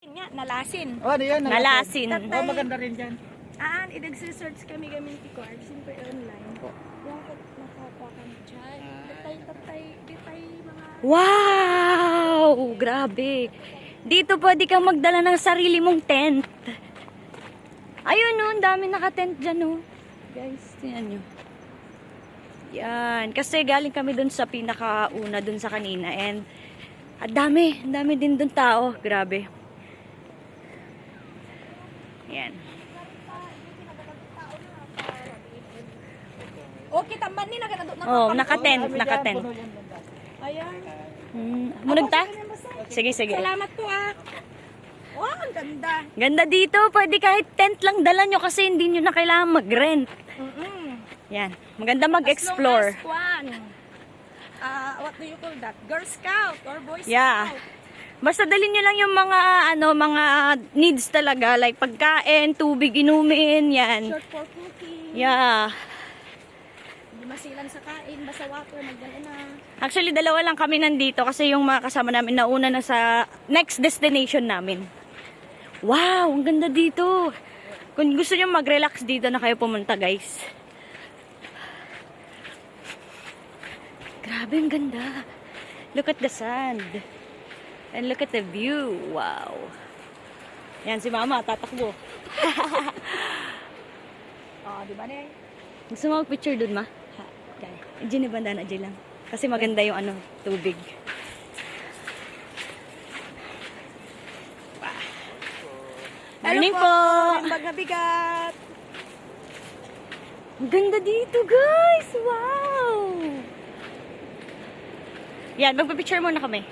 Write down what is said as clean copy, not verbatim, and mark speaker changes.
Speaker 1: Nga, nalasin.
Speaker 2: Oh, ano yan?
Speaker 3: Nalasin.
Speaker 2: Oh, maganda rin dyan.
Speaker 1: I-search kami gamit ko. Simple online. Yung nakakuha kami dyan. Detay mga...
Speaker 3: Wow! Grabe. Dito pwede kang magdala ng sarili mong tent. Ayun no, ang dami naka-tent dyan no. Guys, tingnan nyo. Yan. Kasi galing kami dun sa pinakauna dun sa kanina. And ang dami din dun tao. Grabe. Yan.
Speaker 1: Okay, tamban ni
Speaker 3: Oh, naka-tent, naka-tent.
Speaker 1: Ayan.
Speaker 3: Munag ta? Sige, sige.
Speaker 1: Salamat po Wow, ang ganda.
Speaker 3: Ganda dito. Pwede kahit tent lang dala nyo kasi hindi nyo na kailangan mag-rent. Yan. Maganda mag-explore.
Speaker 1: As long as what do you call that? Girl Scout or Boy Scout?
Speaker 3: Yeah. Basta dalhin nyo lang yung mga needs talaga. Like pagkain, tubig, inumin, yan.
Speaker 1: Short for cooking.
Speaker 3: Yeah.
Speaker 1: Hindi masilan sa kain, basta water, magdala na.
Speaker 3: Actually, dalawa lang kami nandito kasi yung mga kasama namin nauna na sa next destination namin. Wow, ang ganda dito. Kung gusto nyo mag-relax dito na kayo pumunta, guys. Grabe, ang ganda. Look at the sand. And look at the view. Wow. Yan, si Mama, tatakbo.
Speaker 1: Di ba na
Speaker 3: Gusto mo mag-picture dun, Ma? Okay. Diyan ni banda na, diyan lang. Kasi maganda yung tubig. Morning po!
Speaker 1: Bigat.
Speaker 3: Ang ganda dito, guys! Wow! Yan, magpa-picture muna kami.